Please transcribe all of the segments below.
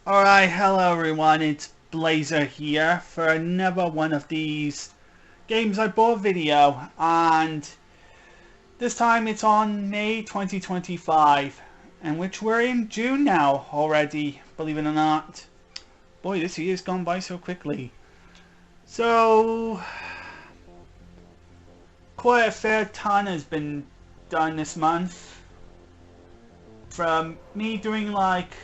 Alright, hello everyone, it's Blazer here for another one of these games I bought video, and this time it's on May 2025, and which we're in June now already, believe it or not. Boy, this year's gone by so quickly. So, quite a fair ton has been done this month. From me doing like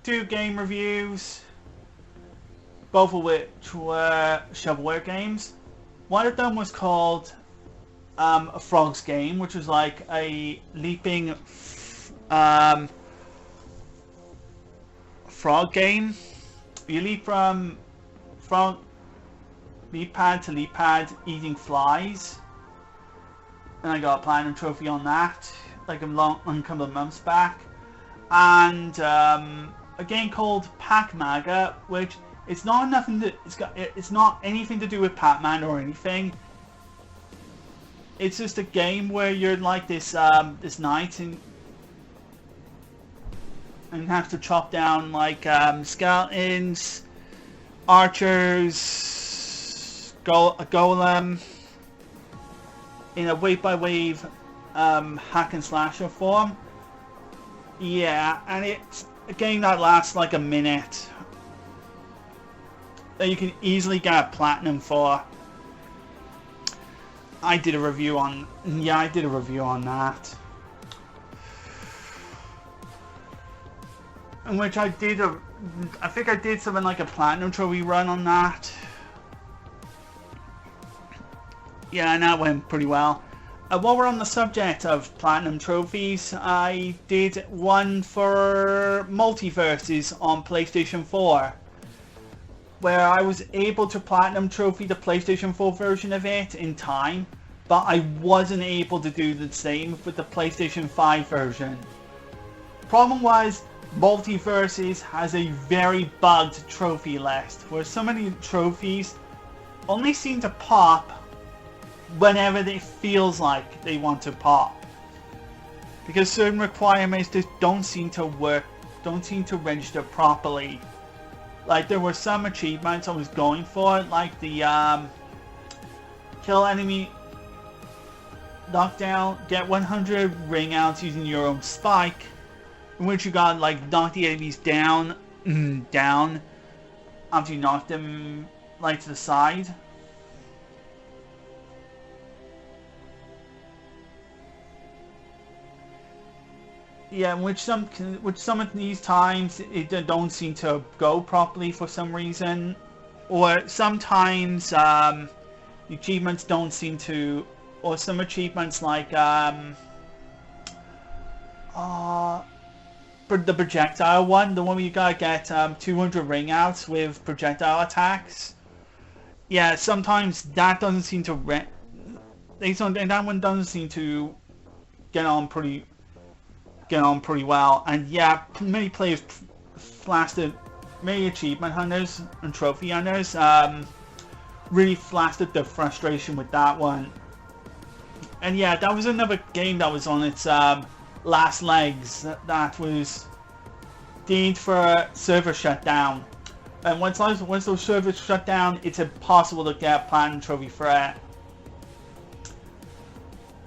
2 game reviews, both of which were shovelware games. One of them was called a Frogs game, which was like a leaping frog game. You leap from leap pad to leap pad, eating flies, and I got a platinum trophy on that, like a couple of months back. And a game called Pacmaga, which it's not nothing to, it's not anything to do with Pac-Man or anything. It's just a game where you're like this this knight and have to chop down like skeletons, archers, a golem in a wave by wave hack and slasher form. Yeah, and it's a game that lasts like a minute that you can easily get a platinum for. I did a review on that, in which I think I did something like a platinum trophy run on that. Yeah, and that went pretty well. While we're on the subject of platinum trophies, I did one for Multiverses on PlayStation 4, where I was able to platinum trophy the PlayStation 4 version of it in time, but I wasn't able to do the same with the PlayStation 5 version. Problem was, Multiverses has a very bugged trophy list, where some of the trophies only seem to pop whenever it feels like they want to pop, because certain requirements just don't seem to register properly. Like, there were some achievements I was going for, like the kill enemy knockdown, get 100 ring outs using your own spike, in which you got like knock the enemies down after you knock them like to the side. Yeah, which some of these times it don't seem to go properly for some reason, or sometimes the achievements don't seem to, or some achievements like the projectile one, the one where you gotta get 200 ring outs with projectile attacks. Yeah, sometimes that doesn't seem to that one doesn't seem to get on pretty well, and yeah, many players many achievement hunters and trophy hunters really flashed their frustration with that one. And yeah, that was another game that was on its last legs that was deemed for server shutdown, and once those servers shut down, it's impossible to get a platinum trophy for it,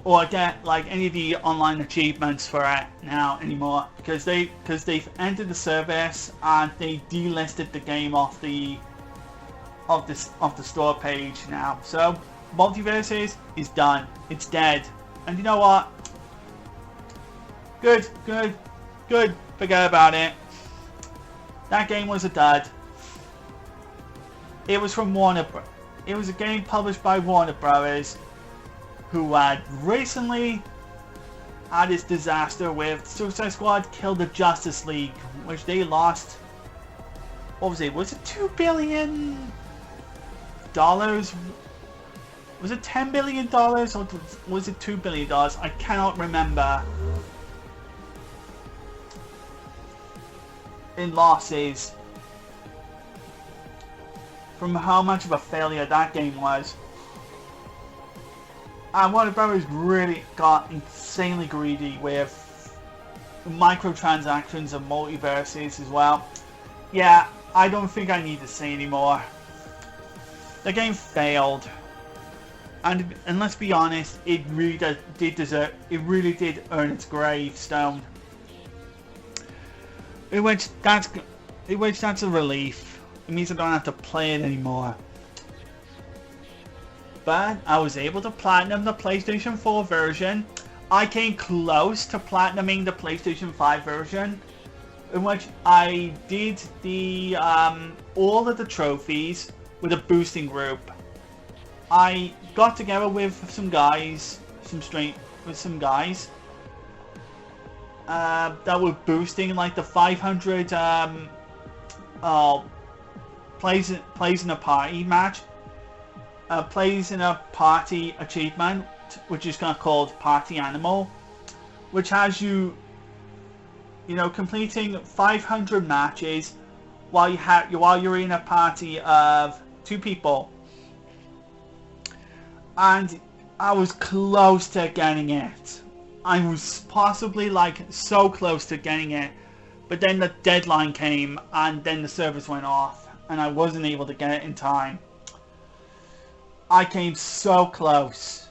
or get like any of the online achievements for it now anymore, because they've ended the service and they delisted the game off the store page now. So Multiverses is done. It's dead. And you know what? Good. Forget about it. That game was a dud. It was from It was a game published by Warner Brothers, who had recently had this disaster with Suicide Squad Kill the Justice League, which they lost, what was it? Was it $2 billion? Was it $10 billion or was it $2 billion? I cannot remember. In losses from how much of a failure that game was. And Warner Brothers really got insanely greedy with microtransactions and multiverses as well. Yeah, I don't think I need to say anymore. The game failed. And let's be honest, it really did deserve, it really did earn its gravestone. Which that's a relief. It means I don't have to play it anymore. But I was able to platinum the PlayStation 4 version. I came close to platinuming the PlayStation 5 version, in which I did the all of the trophies with a boosting group. I got together with some guys, that were boosting like the 500 plays in a party match, plays in a party achievement, which is called Party Animal, which has you know, completing 500 matches while you're in a party of 2 people. And I was close to getting it. I was possibly like so close to getting it, but then the deadline came and then the servers went off and I wasn't able to get it in time. I came so close.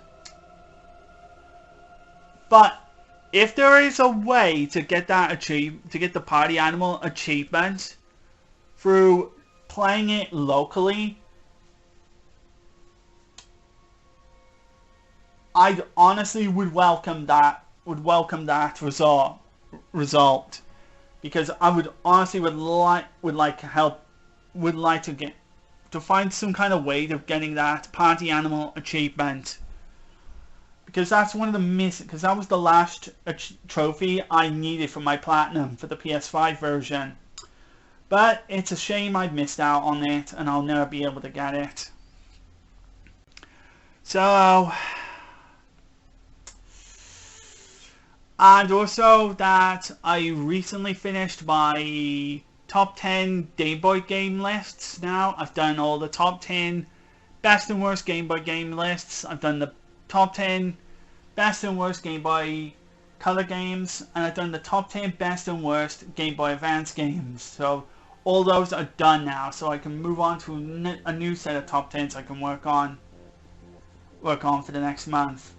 But if there is a way to get that to get the Party Animal achievement through playing it locally, I honestly would welcome that result, because I would honestly would like to find some kind of way of getting that Party Animal achievement, because that's one of the because that was the last trophy I needed for my platinum for the PS5 version. But it's a shame I missed out on it and I'll never be able to get it. So, and also that I recently finished my top 10 Game Boy game lists now. I've done all the top 10 best and worst Game Boy game lists. I've done the top 10 best and worst Game Boy Color games. And I've done the top 10 best and worst Game Boy Advance games. So all those are done now. So I can move on to a new set of top 10s I can work on for the next month.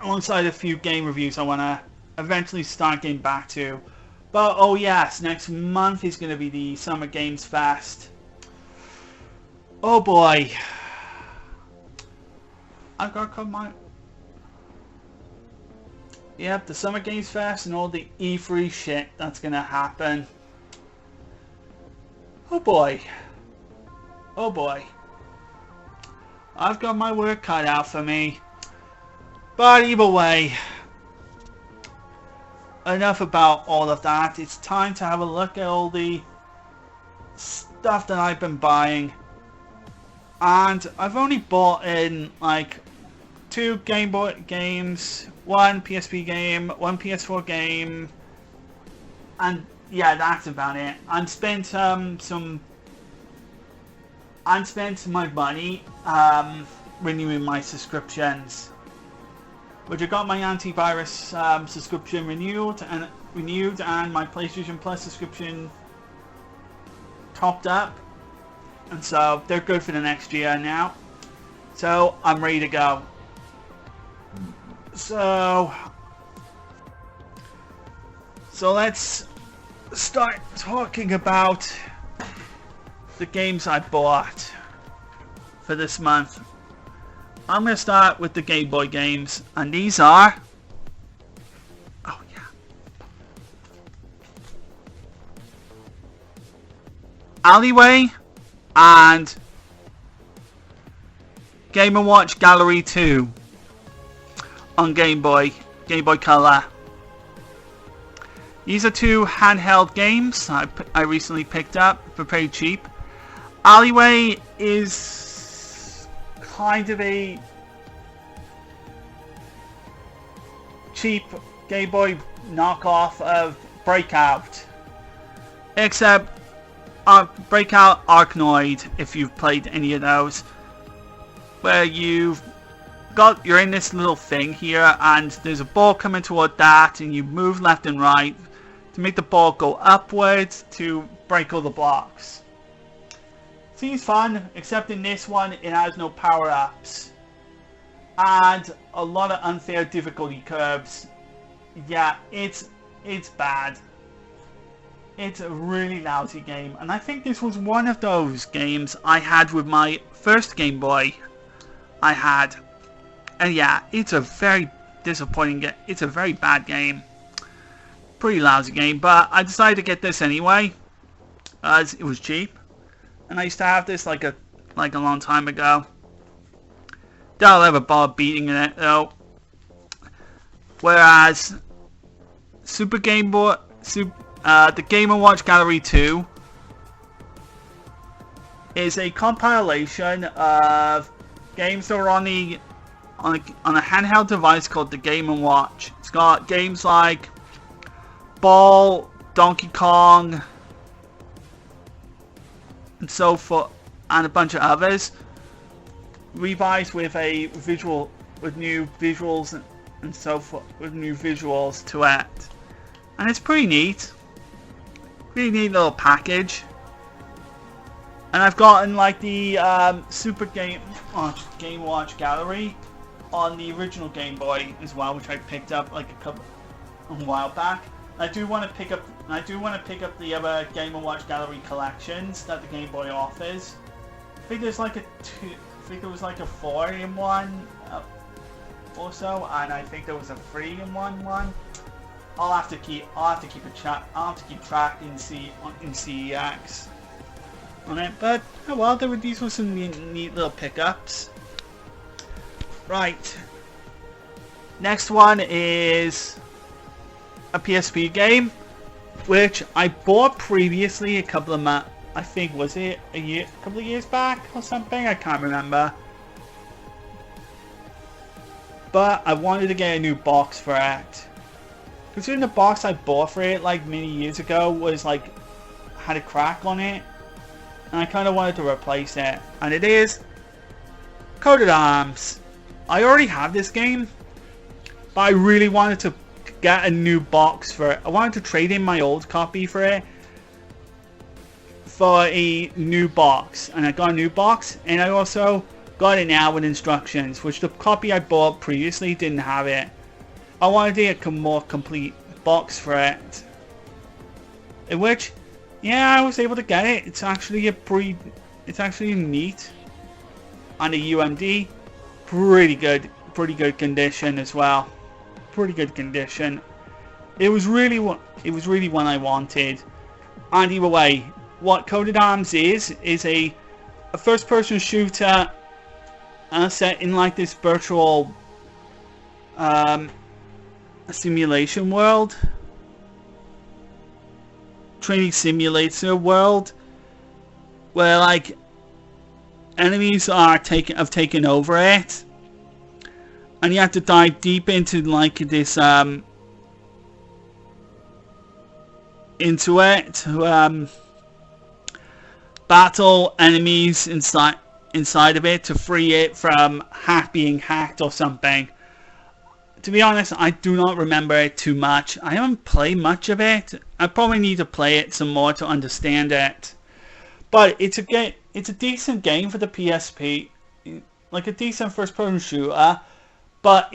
Alongside a few game reviews I want to eventually start getting back to. But oh yes, next month is going to be the Summer Games Fest. Oh boy. I've got to cut my... Yep, the Summer Games Fest and all the E3 shit that's going to happen. Oh boy. Oh boy. I've got my work cut out for me. But either way, enough about all of that. It's time to have a look at all the stuff that I've been buying. And I've only bought in like 2 Game Boy games, 1 PSP game, 1 PS4 game, and yeah, that's about it. I spent my money renewing my subscriptions, which I got my antivirus subscription renewed and my PlayStation Plus subscription topped up, and so they're good for the next year now. So I'm ready to go. So let's start talking about the games I bought for this month. I'm going to start with the Game Boy games, and these are... Oh yeah. Alleyway and Game & Watch Gallery 2 on Game Boy Color. These are 2 handheld games I recently picked up for pretty cheap. Alleyway is kind of a cheap Game Boy knockoff of Breakout, except Breakout Arkanoid, if you've played any of those, where you you're in this little thing here, and there's a ball coming toward that, and you move left and right to make the ball go upwards to break all the blocks. Seems fun, except in this one it has no power-ups and a lot of unfair difficulty curves. Yeah, it's bad. It's a really lousy game, and I think this was one of those games I had with my first Game Boy I had. And yeah, it's a very disappointing game. It's a very bad game. Pretty lousy game, but I decided to get this anyway, as it was cheap. And I used to have this like a long time ago. Don't ever bother beating it though. Whereas Super Game Boy, the Game & Watch Gallery 2 is a compilation of games that were on a handheld device called the Game & Watch. It's got games like Ball, Donkey Kong, and so forth, and a bunch of others, revised with new visuals and so forth, with new visuals to it, and it's pretty neat. Pretty neat little package. And I've gotten like the Super Game Watch Gallery on the original Game Boy as well, which I picked up like a while back. I do want to pick up the other Game & Watch Gallery collections that the Game Boy offers. I think there was like a 4-in-1 also, and I think there was a 3-in-1 one. I'll have to keep track in CEX on it, but oh well, these were some neat little pickups. Right, next one is a PSP game, which I bought previously a couple of I think was it a couple of years back or something, I can't remember. But I wanted to get a new box for it. Considering the box I bought for it like many years ago was like had a crack on it, and I kind of wanted to replace it, and it is Coded Arms. I already have this game, but I really wanted to get a new box for it. I wanted to trade in my old copy for it for a new box, and I got a new box, and I also got it now with instructions, which the copy I bought previously didn't have it. I wanted to get a more complete box for it, in which, yeah, I was able to get it. It's actually neat, and the UMD, pretty good condition as well. Pretty good condition. It was really one I wanted. And either way, what Coded Arms is a first-person shooter set in like this virtual simulation world, training simulator world, where like enemies have taken over it, and you have to dive deep into like this into it to battle enemies inside of it to free it from being hacked or something. To be honest, I do not remember it too much. I haven't played much of it. I probably need to play it some more to understand it. But it's a decent game for the PSP, like a decent first-person shooter. But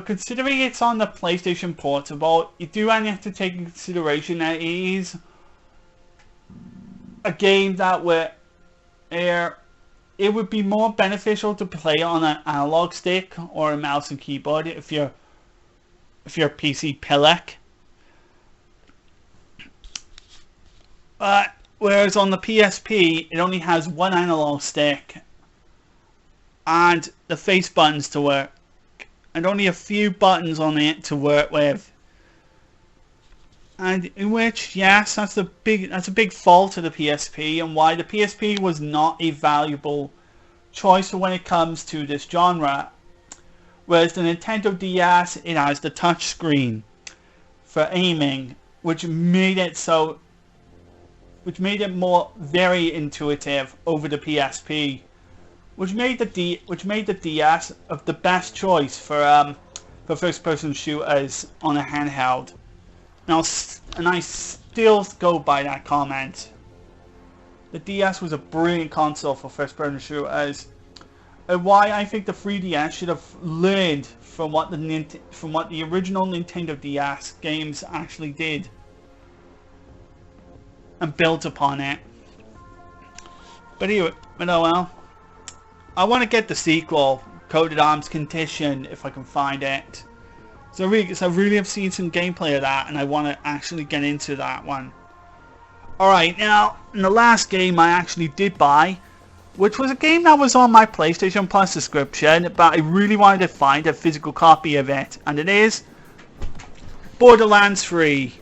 considering it's on the PlayStation Portable, you do have to take into consideration that it is a game that it would be more beneficial to play it on an analog stick or a mouse and keyboard if you're a PC pillock. Whereas on the PSP, it only has one analog stick and the face buttons to work, and only a few buttons on it to work with. And in which, yes, that's a big fault of the PSP, and why the PSP was not a valuable choice when it comes to this genre. Whereas the Nintendo DS, it has the touch screen for aiming, which made it more very intuitive over the PSP, which made the DS of the best choice for first-person shooters on a handheld. And I still go by that comment. The DS was a brilliant console for first-person shooters, and why I think the 3DS should have learned from what the original Nintendo DS games actually did, and built upon it. But anyway, oh well. I want to get the sequel, Coded Arms Condition, if I can find it. So I really have seen some gameplay of that, and I want to actually get into that one. Alright, now, in the last game I actually did buy, which was a game that was on my PlayStation Plus subscription, but I really wanted to find a physical copy of it, and it is Borderlands 3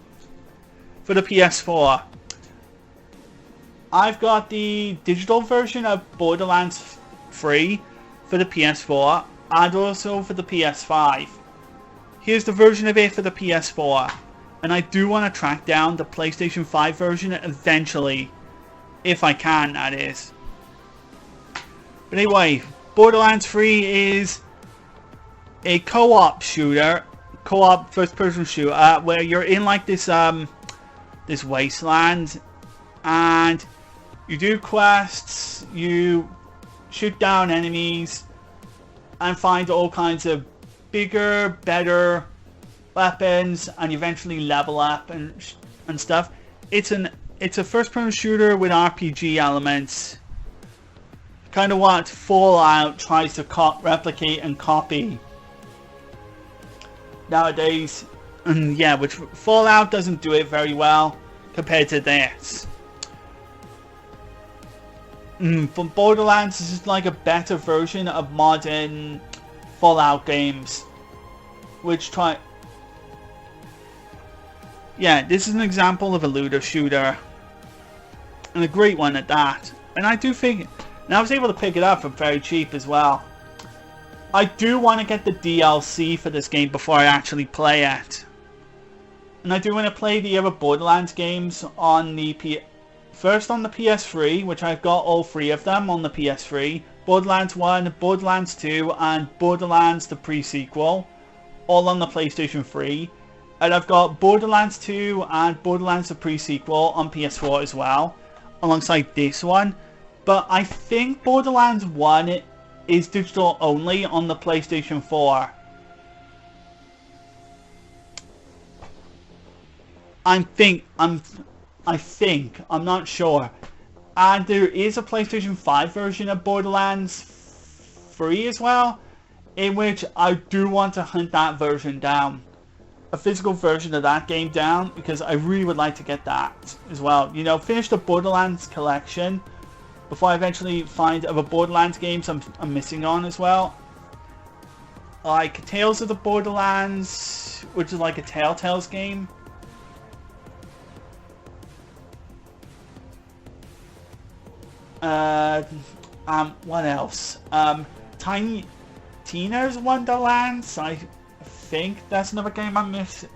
for the PS4. I've got the digital version of Borderlands 3 for the PS4 and also for the PS5. Here's the version of it for the PS4, and I do want to track down the PlayStation 5 version eventually, if I can, that is. But anyway, Borderlands 3 is a co-op shooter, co-op first-person shooter, where you're in like this this wasteland, and you do quests, you shoot down enemies, and find all kinds of bigger, better weapons, and eventually level up and stuff. It's a first-person shooter with RPG elements, kind of what Fallout tries to replicate and copy nowadays. And yeah, which Fallout doesn't do it very well compared to this. But Borderlands is just like a better version of modern Fallout games, which try. Yeah, this is an example of a looter shooter, and a great one at that. And I do think, and I was able to pick it up for very cheap as well. I do want to get the DLC for this game before I actually play it. And I do want to play the other Borderlands games on the first on the PS3, which I've got all three of them on the PS3. Borderlands 1, Borderlands 2, and Borderlands the pre-sequel, all on the PlayStation 3. And I've got Borderlands 2 and Borderlands the pre-sequel on PS4 as well, alongside this one. But I think Borderlands 1 is digital only on the PlayStation 4. I think, I'm not sure. And there is a PlayStation 5 version of Borderlands 3 as well, in which I do want to hunt that version down. A physical version of that game down, because I really would like to get that as well. You know, finish the Borderlands collection before I eventually find other Borderlands games I'm missing on as well. Like Tales of the Borderlands, which is like a Telltale's game. What else? Tiny Tina's Wonderlands. I think that's another game I'm missing.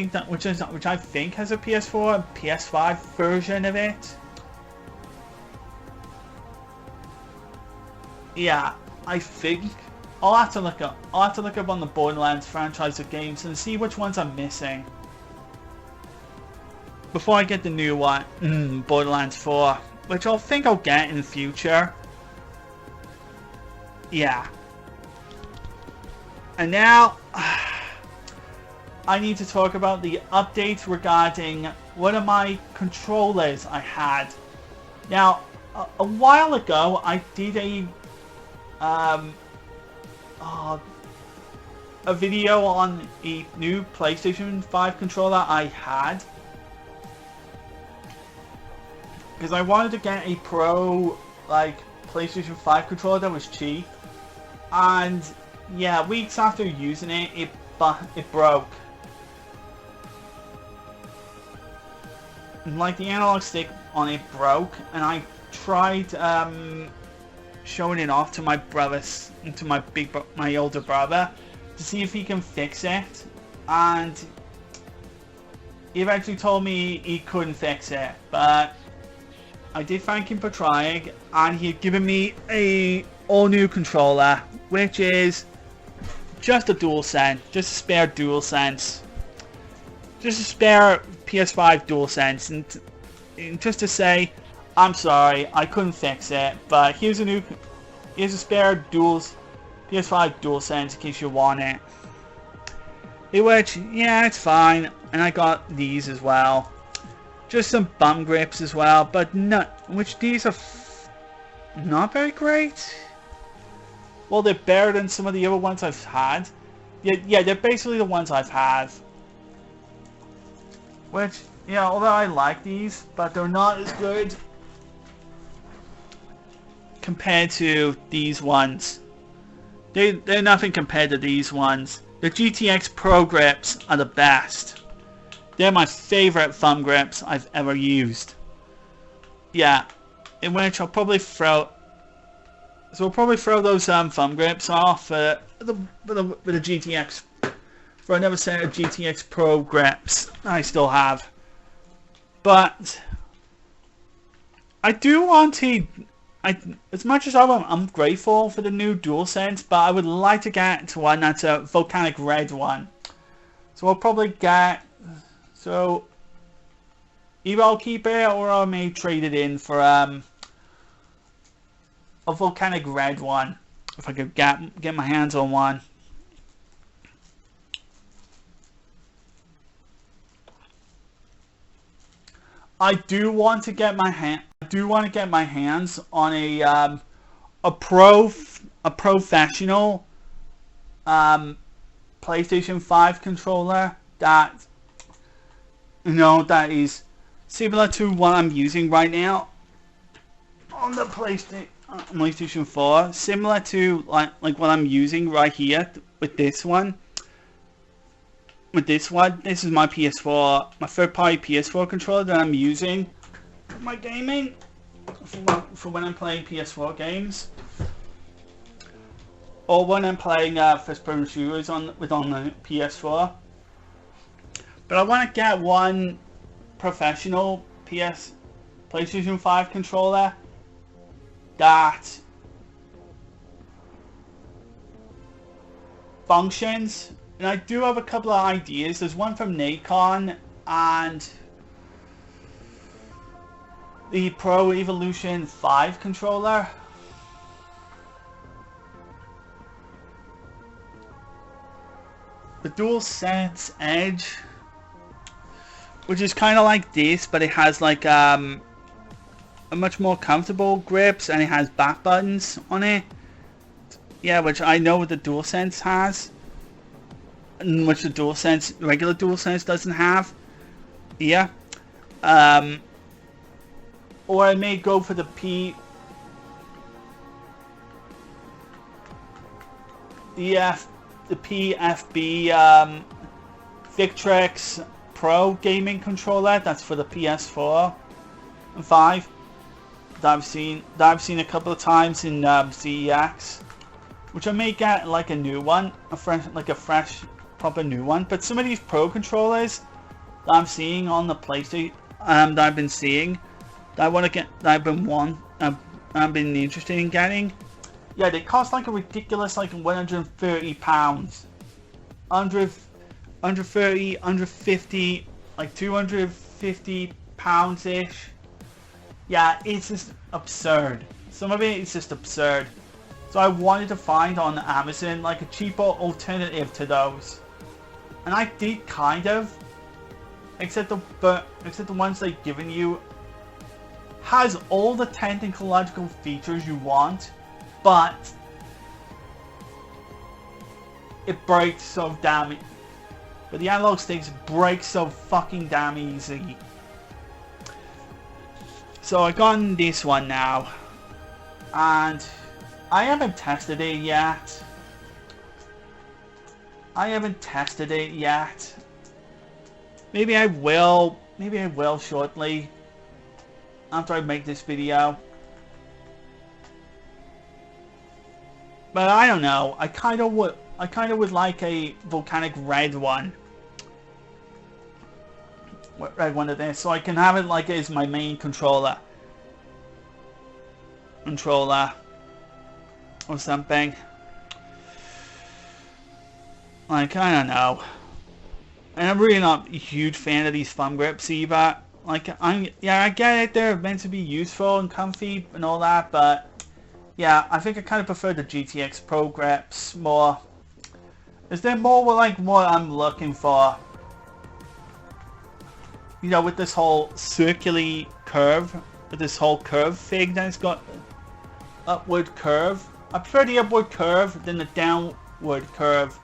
That which I think has a PS4 and PS5 version of it. Yeah, I think I'll have to look up. I'll have to look up on the Borderlands franchise of games and see which ones I'm missing before I get the new one, Borderlands 4, which I think I'll get in the future. Yeah. And now I need to talk about the updates regarding one of my controllers I had. Now, a while ago I did a video on a new PlayStation 5 controller I had, because I wanted to get a pro like PlayStation 5 controller that was cheap, and yeah, weeks after using it, it broke. Like the analog stick on it broke, and I tried showing it off to my brothers, to my older brother, to see if he can fix it, and he eventually told me he couldn't fix it. But I did thank him for trying, and he had given me a all new controller, which is just a DualSense, just a spare DualSense, just a spare PS5 DualSense, and just to say, I'm sorry, I couldn't fix it, but here's a spare PS5 DualSense in case you want it. Which, yeah, it's fine, and I got these as well. Just some bum grips as well, but these are not very great. Well, they're better than some of the other ones I've had. Yeah, they're basically the ones I've had. Which, yeah, although I like these, but they're not as good compared to these ones. They're nothing compared to these ones. The GTX Pro grips are the best. They're my favorite thumb grips I've ever used. Yeah, in which I'll probably throw. So we'll probably throw those thumb grips off with the GTX for another set of GTX Pro grips I still have. But I do want to. As much as I'm grateful for the new DualSense, but I would like to get one that's a volcanic red one. So I'll probably get. So either I'll keep it or I may trade it in for a volcanic red one if I could get my hands on one. I do want to get my hands on a professional PlayStation 5 controller that that is similar to what I'm using right now on the PlayStation 4, similar to like what I'm using right here with this one. This is my PS4, my third-party PS4 controller that I'm using for my gaming, for when I'm playing PS4 games, or when I'm playing first-person shooters on the PS4. But I want to get one professional PlayStation 5 controller that functions. And I do have a couple of ideas. There's one from Nacon and the Pro Evolution 5 controller. The DualSense Edge, which is kind of like this, but it has like a much more comfortable grips, and it has back buttons on it. Yeah, which I know what the DualSense has, and which the regular DualSense doesn't have. Yeah. Or I may go for the PFB Victrex Pro gaming controller. That's for the PS4 and 5. That I've seen a couple of times in CEX, which I may get like a new one, a fresh proper new one. But some of these Pro controllers that I'm seeing on the PlayStation, that I've been seeing, that I want to get, that I've been interested in getting. Yeah, they cost like a ridiculous like £130, under 30, under 50, like £250 ish. Yeah, it's just absurd. Some of it is just absurd. So I wanted to find on Amazon like a cheaper alternative to those, and I did kind of, except the ones they've given you has all the technological features you want, but it breaks so damn. But the analog sticks break so fucking damn easy. So I got this one now, and I haven't tested it yet. Maybe I will shortly after I make this video. But I don't know. I kind of would like a volcanic red one. Red one of this, so I can have it like as my main controller. controller or something. Like, I don't know. And I'm really not a huge fan of these thumb grips either. Like, I get it, they're meant to be useful and comfy and all that, but yeah, I think I kind of prefer the GTX Pro grips more. Is there more like what I'm looking for? You know, with this whole circular curve, with this whole curve thing that's got upward curve. I prefer the upward curve than the downward curve.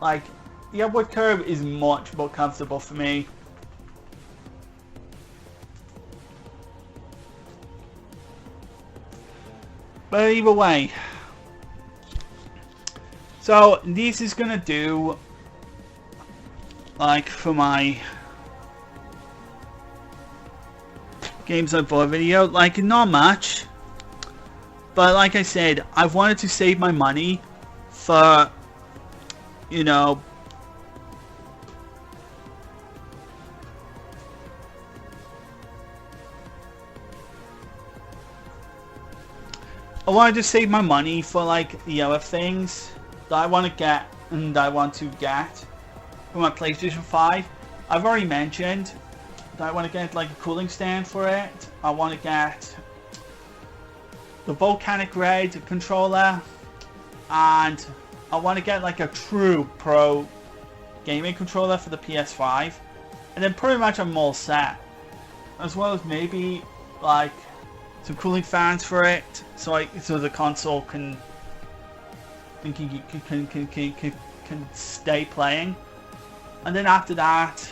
Like, the upward curve is much more comfortable for me. But either way. So, this is gonna do, like, for my games on board video, like, not much. But like I said, I've wanted to save my money for, you know, I wanted to save my money for like the other things that I want to get and I want to get for my PlayStation 5. I've already mentioned that I want to get like a cooling stand for it. I want to get the Volcanic Red controller, and I want to get like a true pro gaming controller for the PS5, and then pretty much I'm all set, as well as maybe like some cooling fans for it, so the console can stay playing. And then after that,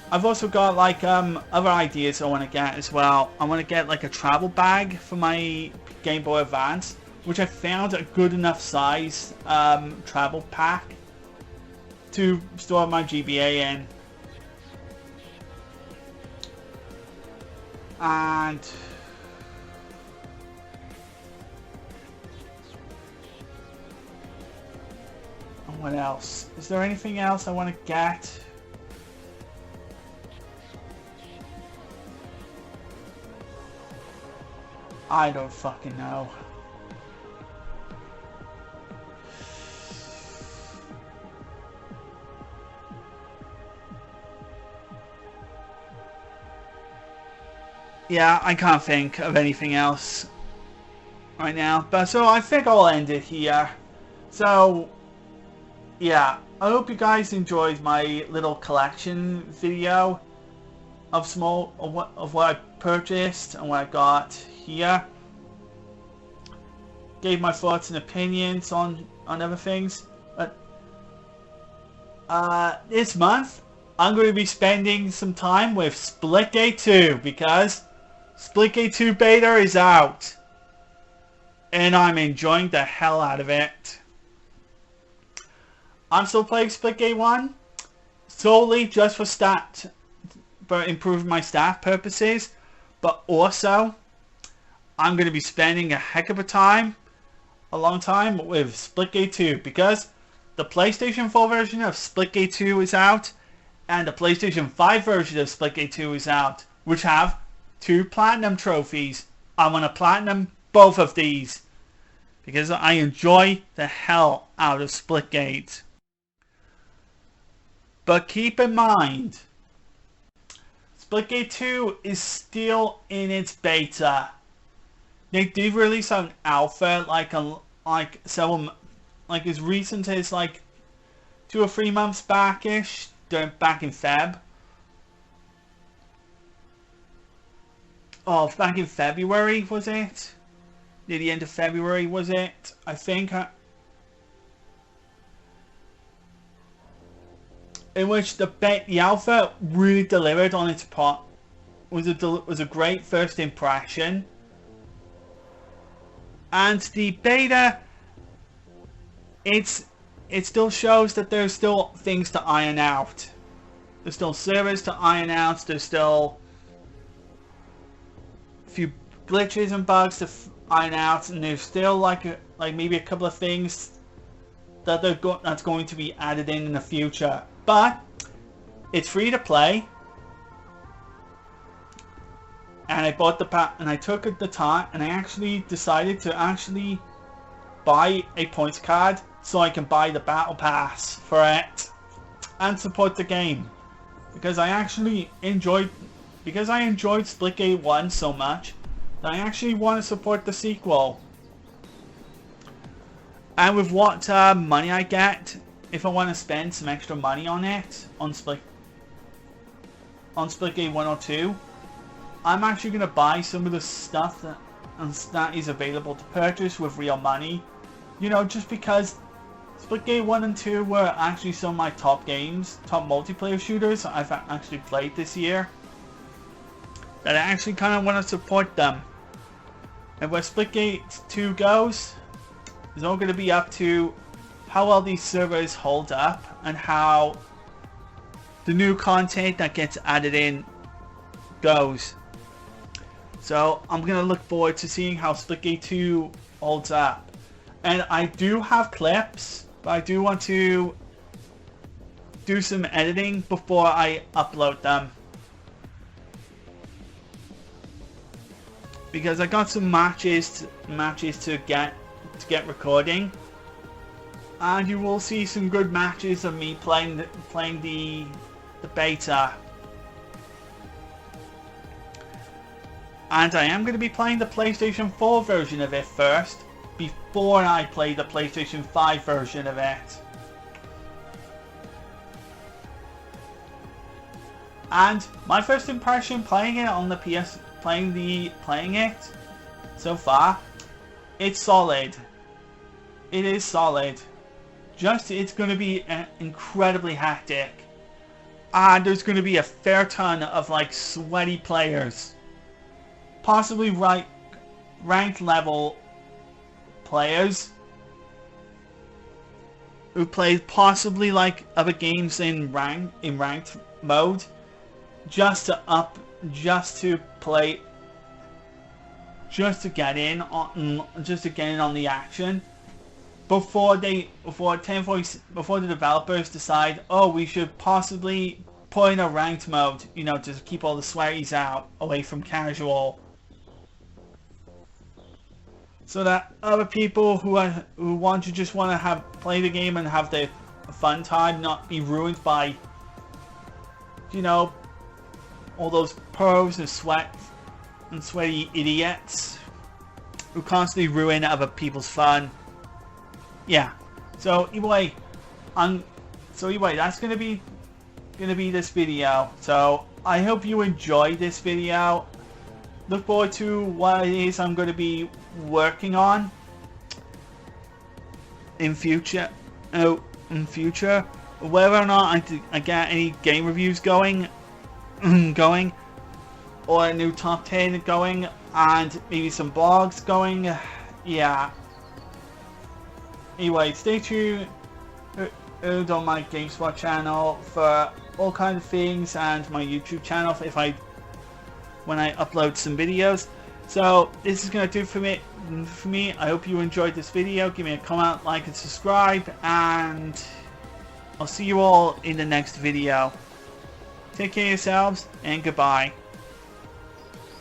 I've also got like other ideas I want to get as well. I want to get like a travel bag for my Game Boy Advance, which I found a good enough size travel pack to store my GBA in. And what else? Is there anything else I want to get? I don't fucking know. Yeah, I can't think of anything else right now. But so I think I'll end it here. So yeah, I hope you guys enjoyed my little collection video of what I purchased and what I got here. Gave my thoughts and opinions on other things. But this month I'm going to be spending some time with Splitgate 2 because Splitgate 2 beta is out, and I'm enjoying the hell out of it. I'm still playing Splitgate 1 solely just for improving my stat purposes, but also I'm going to be spending a heck of a long time with Splitgate 2 because the PlayStation 4 version of Splitgate 2 is out and the PlayStation 5 version of Splitgate 2 is out, which have 2 platinum trophies. I want to platinum both of these because I enjoy the hell out of Splitgate. But keep in mind, Splitgate 2 is still in its beta. They did release an alpha like as recent as like 2 or 3 months back-ish, back in Feb. Oh, back in February, was it? Near the end of February, was it? I think. In which the alpha really delivered on its part. Was a great first impression. And the beta, it still shows that there's still things to iron out. There's still servers to iron out. There's still few glitches and bugs to iron out, and there's still like maybe a couple of things that that's going to be added in the future. But it's free to play, and I bought the pack, and I took the time, and I actually decided to actually buy a points card so I can buy the battle pass for it and support the game, because I enjoyed Splitgate 1 so much that I actually want to support the sequel. And with what money I get, if I want to spend some extra money on it, on Splitgate 1 or 2, I'm actually going to buy some of the stuff that is available to purchase with real money. You know, just because Splitgate 1 and 2 were actually some of my top games, top multiplayer shooters I've actually played this year, that I actually kind of want to support them. And where Splitgate 2 goes, it's all going to be up to how well these servers hold up and how the new content that gets added in goes. So I'm going to look forward to seeing how Splitgate 2 holds up. And I do have clips, but I do want to do some editing before I upload them, because I got some matches to get recording, and you will see some good matches of me playing the beta. And I am going to be playing the PlayStation 4 version of it first, before I play the PlayStation 5 version of it. And my first impression playing it on the PS, playing it so far, it's solid. It is solid. Just, it's going to be incredibly hectic, and there's going to be a fair ton of like sweaty players, possibly ranked level players who played possibly like other games in ranked mode, just to get in on the action before the developers decide, oh, we should possibly put in a ranked mode, you know, to keep all the sweaties out away from casual, so that other people who want to play the game and have their fun time not be ruined by, you know, all those pros and sweaty idiots who constantly ruin other people's fun. Yeah. So anyway, that's gonna be this video. So I hope you enjoyed this video. Look forward to what it is I'm going to be working on in future. Whether or not I get any game reviews going, or a new top 10 going, and maybe some blogs going. Yeah. Anyway, stay tuned on my GameSpot channel for all kinds of things, and my YouTube channel when I upload some videos. So this is gonna do for me. I hope you enjoyed this video. Give me a comment, like, and subscribe, and I'll see you all in the next video. Take care of yourselves, and goodbye.